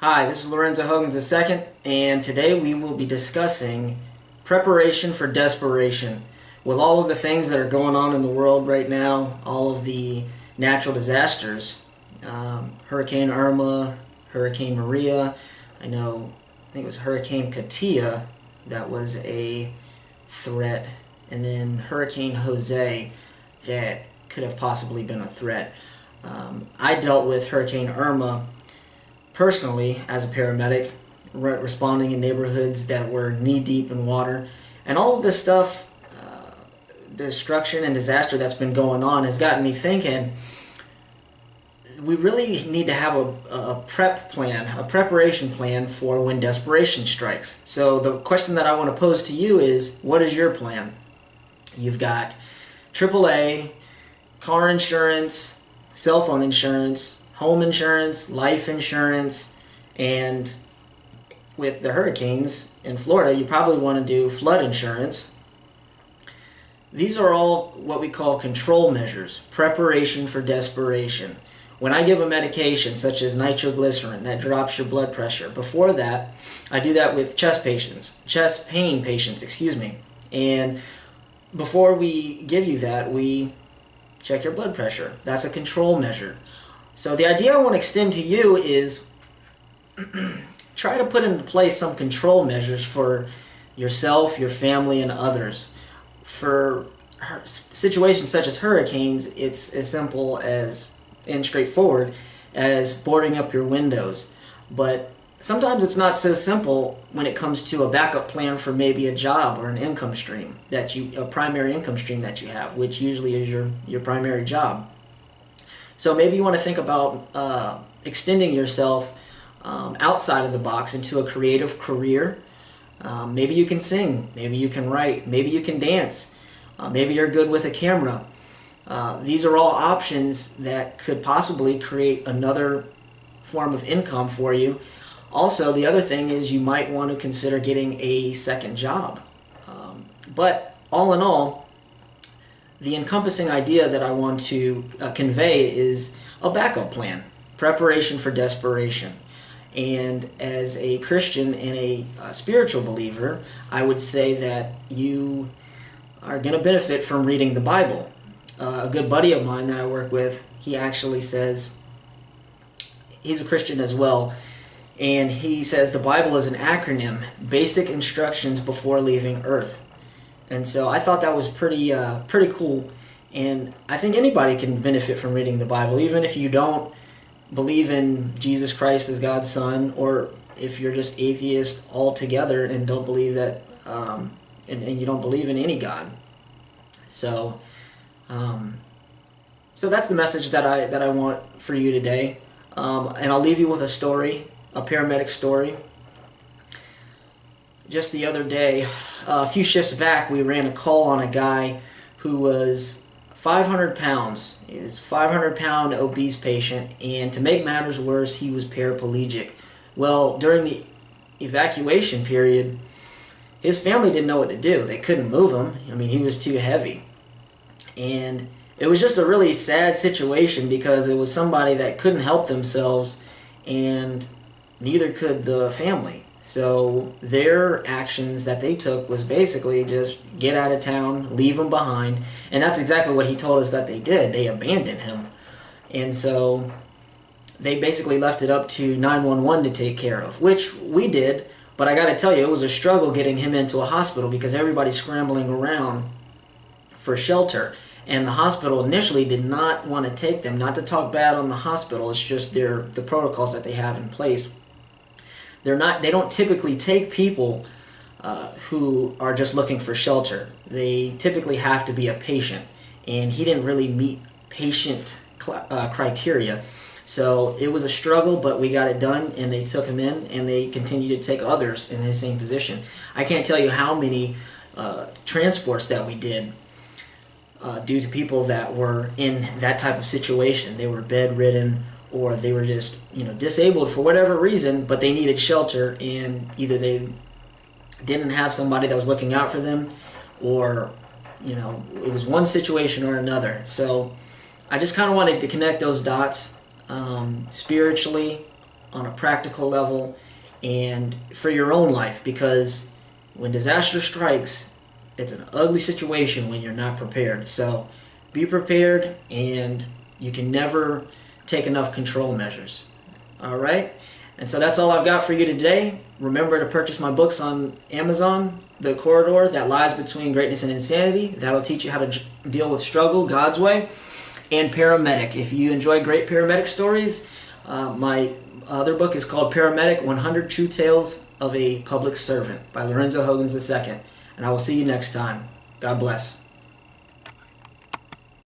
Hi, this is Lorenzo Hogans II, and today we will be discussing preparation for desperation. With all of the things that are going on in the world right now, all of the natural disasters, Hurricane Irma, Hurricane Maria, I think it was Hurricane Katia that was a threat, and then Hurricane Jose that could have possibly been a threat. I dealt with Hurricane Irma personally as a paramedic, responding in neighborhoods that were knee-deep in water. And all of this stuff, destruction and disaster that's been going on, has gotten me thinking we really need to have a preparation plan for when desperation strikes. So the question that I want to pose to you is, what is your plan? You've got AAA, car insurance, cell phone insurance, home insurance, life insurance, and with the hurricanes in Florida, you probably want to do flood insurance. These are all what we call control measures, preparation for desperation. When I give a medication such as nitroglycerin that drops your blood pressure, before that, I do that with chest pain patients, and before we give you that, we check your blood pressure. That's a control measure. So the idea I want to extend to you is try to put into place some control measures for yourself, your family, and others. For situations such as hurricanes, it's as simple as and straightforward as boarding up your windows. But sometimes it's not so simple when it comes to a backup plan for maybe a job or an income stream a primary income stream that you have, which usually is your primary job. So maybe you want to think about extending yourself outside of the box into a creative career. Maybe you can sing, maybe you can write, maybe you can dance, maybe you're good with a camera. These are all options that could possibly create another form of income for you. Also, the other thing is you might want to consider getting a second job. But all in all, the encompassing idea that I want to convey is a backup plan, preparation for desperation. And as a Christian and a spiritual believer, I would say that you are going to benefit from reading the Bible. A good buddy of mine that I work with, he actually says, he's a Christian as well, and he says the Bible is an acronym, basic instructions before leaving Earth. And so I thought that was pretty cool, and I think anybody can benefit from reading the Bible, even if you don't believe in Jesus Christ as God's Son, or if you're just atheist altogether and don't believe that, and you don't believe in any God. So that's the message that I want for you today, and I'll leave you with a story, a paramedic story. Just the other day, a few shifts back, we ran a call on a guy who was 500 pounds. He was a 500-pound obese patient, and to make matters worse, he was paraplegic. Well, during the evacuation period, his family didn't know what to do. They couldn't move him. I mean, he was too heavy. And it was just a really sad situation because it was somebody that couldn't help themselves, and neither could the family. So their actions that they took was basically just get out of town, leave him behind, and that's exactly what he told us that they did. They abandoned him. And so they basically left it up to 911 to take care of, which we did, but I got to tell you, it was a struggle getting him into a hospital because everybody's scrambling around for shelter. And the hospital initially did not want to take them. Not to talk bad on the hospital, it's just the protocols that they have in place. They don't typically take people who are just looking for shelter. They typically have to be a patient, and he didn't really meet patient criteria. So it was a struggle, but we got it done, and they took him in, and they continue to take others in his same position. I can't tell you how many transports that we did due to people that were in that type of situation. They were bedridden, or they were just disabled for whatever reason, but they needed shelter, and either they didn't have somebody that was looking out for them, or it was one situation or another. So I just kind of wanted to connect those dots spiritually, on a practical level and for your own life, because when disaster strikes, it's an ugly situation when you're not prepared. So be prepared, and you can never take enough control measures. All right? And so that's all I've got for you today. Remember to purchase my books on Amazon, The Corridor That Lies Between Greatness and Insanity. That'll teach you how to deal with struggle God's way. And Paramedic. If you enjoy great paramedic stories, my other book is called Paramedic, 100 True Tales of a Public Servant by Lorenzo Hogans II. And I will see you next time. God bless.